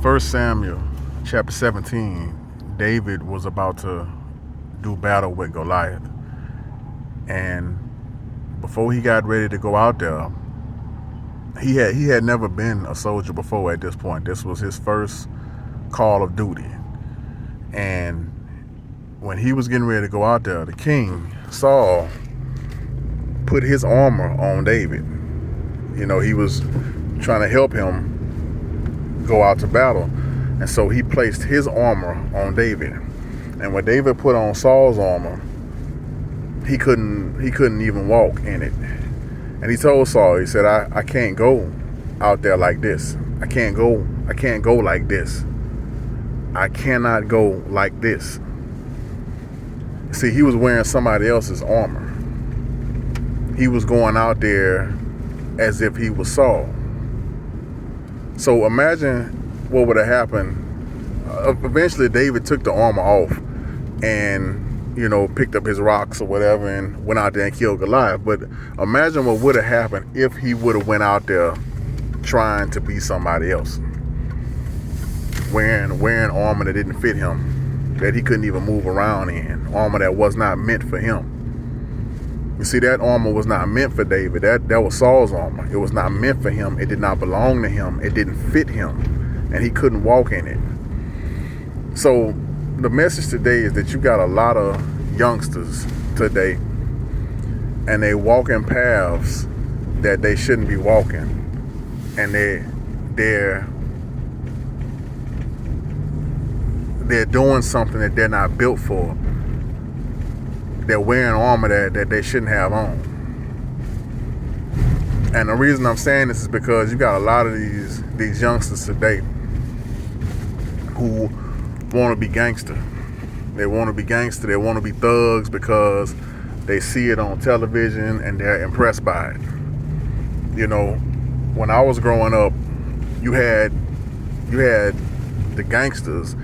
First Samuel chapter 17, David was about to do battle with Goliath. And before he got ready to go out there, he had never been a soldier before at this point. This was his first call of duty. And when he was getting ready to go out there, the king, Saul, put his armor on David. You know, he was trying to help him go out to battle. And so he placed his armor on David. And when David put on Saul's armor, he couldn't even walk in it. And he told Saul, he said, I can't go out there like this. I can't go like this. I cannot go like this. See, he was wearing somebody else's armor. He was going out there as if he was Saul. So imagine what would have happened. Eventually, David took the armor off and, you know, picked up his rocks or whatever and went out there and killed Goliath. But imagine what would have happened if he would have went out there trying to be somebody else, wearing armor that didn't fit him, that he couldn't even move around in, armor that was not meant for him. You see, that armor was not meant for David. That was Saul's armor. It was not meant for him. It did not belong to him. It didn't fit him, and he couldn't walk in it. So the message today is that you got a lot of youngsters today, and they walk in paths that they shouldn't be walking, and they're doing something that they're not built for. They're wearing armor that they shouldn't have on. And the reason I'm saying this is because you got a lot of these youngsters today who want to be gangster. They want to be gangster. They want to be thugs because they see it on television and they're impressed by it. You know, when I was growing up, you had the gangsters.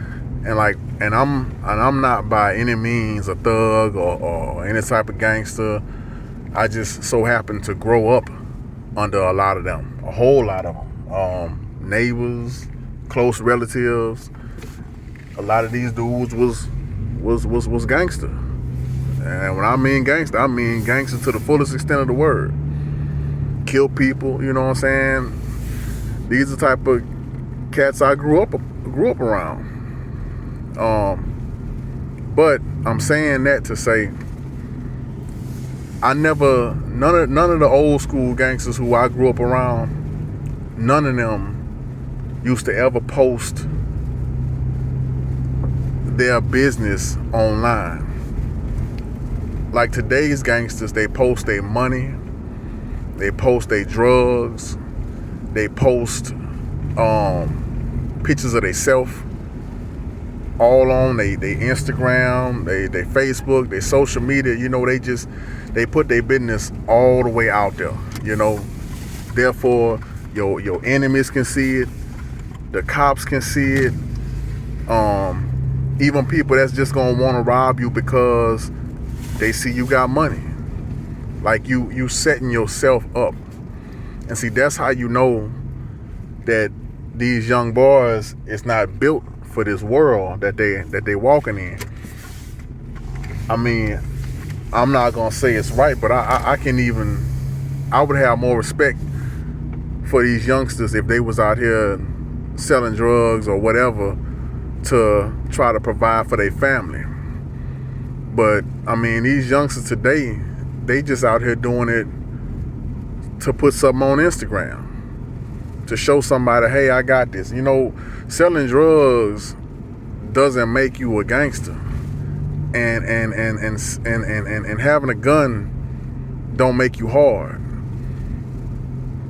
And I'm not by any means a thug or any type of gangster. I just so happened to grow up under a lot of them, a whole lot of them. Neighbors, close relatives. A lot of these dudes was gangster. And when I mean gangster to the fullest extent of the word. Kill people, you know what I'm saying? These are the type of cats I grew up around. But I'm saying that to say none of the old school gangsters who I grew up around, none of them used to ever post their business online. Like today's gangsters, they post their money, they post their drugs, they post pictures of themselves all on they Instagram, they Facebook, they social media. You know, they put their business all the way out there, you know. Therefore, your enemies can see it, the cops can see it, even people that's just gonna want to rob you because they see you got money. Like you setting yourself up. And see, that's how you know that these young boys is not built for this world that they walking in. I mean, I'm not gonna say it's right, but I would have more respect for these youngsters if they was out here selling drugs or whatever to try to provide for their family. But I mean, these youngsters today, they just out here doing it to put something on Instagram, to show somebody, hey, I got this. You know, selling drugs doesn't make you a gangster, and having a gun don't make you hard.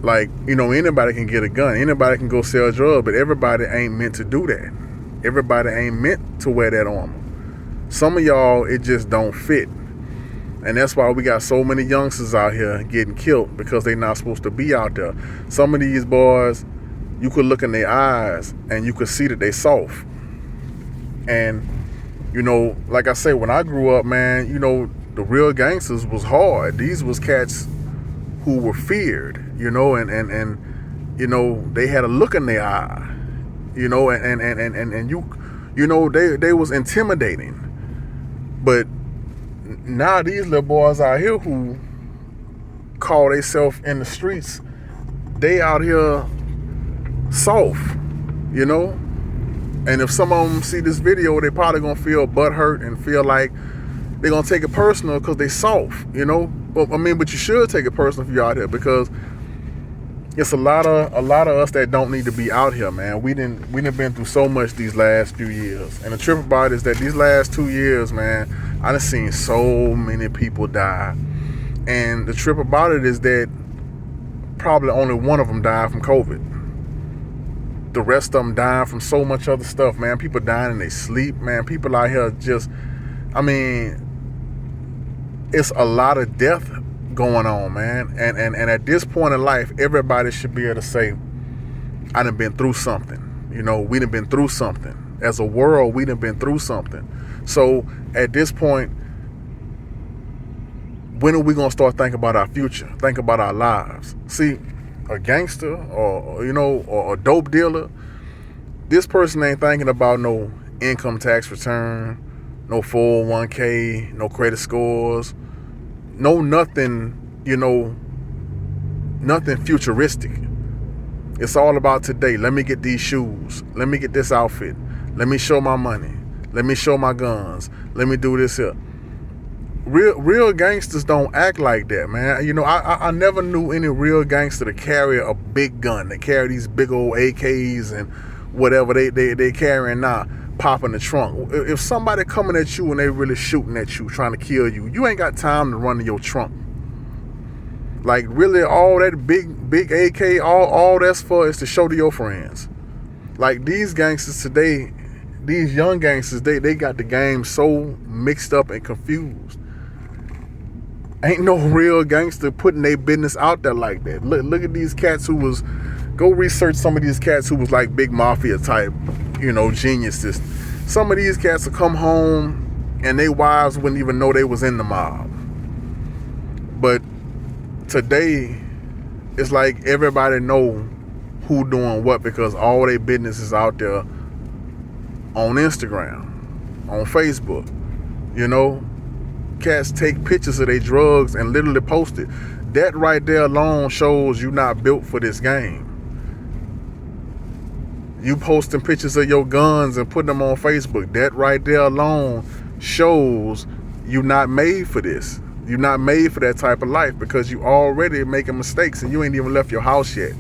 Like, you know, anybody can get a gun, anybody can go sell drugs, but everybody ain't meant to do that. Everybody ain't meant to wear that armor. Some of y'all, it just don't fit. And that's why we got so many youngsters out here getting killed, because they not supposed to be out there. Some of these boys, you could look in their eyes and you could see that they soft. And, you know, like I say, when I grew up, man, you know, the real gangsters was hard. These was cats who were feared, you know, and you know, they had a look in their eye. you know, and you know, they was intimidating. But now these little boys out here who call themselves in the streets, they out here soft, you know. And if some of them see this video, they probably gonna feel butthurt and feel like they're gonna take it personal because they soft, you know. But I mean, but you should take it personal if you're out here, because it's a lot of us that don't need to be out here, man. We done been through so much these last few years. And the trip about it is that these last 2 years, man, I done seen so many people die. And the trip about it is that probably only one of them died from COVID. The rest of them dying from so much other stuff, man. People dying in their sleep, man. People out here just, I mean, it's a lot of death going on, man. And at this point in life, everybody should be able to say, I done been through something. You know, we done been through something. As a world, we done been through something. So at this point, when are we gonna start thinking about our future? Think about our lives. See, a gangster or you know, or a dope dealer, this person ain't thinking about no income tax return, no 401k, no credit scores, no nothing, you know, nothing futuristic. It's all about today. Let me get these shoes. Let me get this outfit. Let me show my money. Let me show my guns. Let me do this here. Real gangsters don't act like that, man. You know, I never knew any real gangster to carry a big gun. They carry these big old AKs and whatever they carrying now, pop in the trunk. If somebody coming at you and they really shooting at you, trying to kill you, you ain't got time to run in your trunk. Like, really, all that big AK, all that's for is to show to your friends. Like, these gangsters today, these young gangsters, they got the game so mixed up and confused. Ain't no real gangster putting their business out there like that. Look at these cats who was, go research some of these cats who was like big mafia type, you know, geniuses. Some of these cats will come home and their wives wouldn't even know they was in the mob. But today, it's like everybody know who doing what, because all their business is out there on Instagram, on Facebook, you know. Cats take pictures of their drugs and literally post it. That right there alone shows you not built for this game. You posting pictures of your guns and putting them on Facebook, that right there alone shows you not made for this. You're not made for that type of life, because you already making mistakes and you ain't even left your house yet.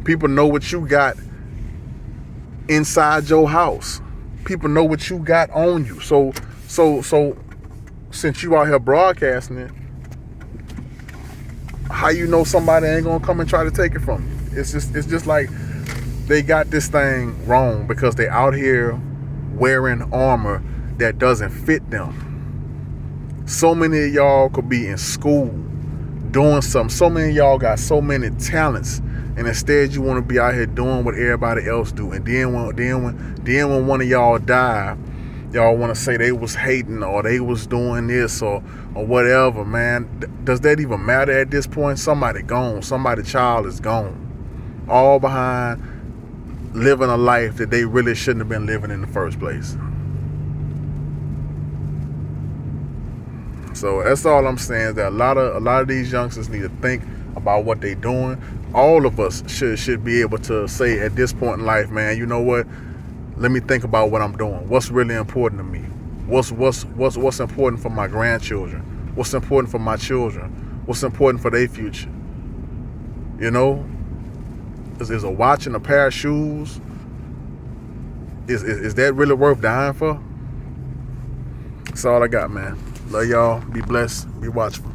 People know what you got inside your house. People know what you got on you. So since you out here broadcasting it, how you know somebody ain't gonna come and try to take it from you? It's just like they got this thing wrong, because they out here wearing armor that doesn't fit them. So many of y'all could be in school doing something. So many of y'all got so many talents, and instead you want to be out here doing what everybody else do. And then when one of y'all die, y'all want to say they was hating or they was doing this or whatever, man. Does that even matter at this point? Somebody gone. Somebody's child is gone. All behind living a life that they really shouldn't have been living in the first place. So that's all I'm saying, is that a lot of these youngsters need to think about what they doing. All of us should be able to say at this point in life, man, you know what? Let me think about what I'm doing. What's really important to me? What's important for my grandchildren? What's important for my children? What's important for their future? You know, is a watch and a pair of shoes, is that really worth dying for? That's all I got, man. Love y'all. Be blessed. Be watchful.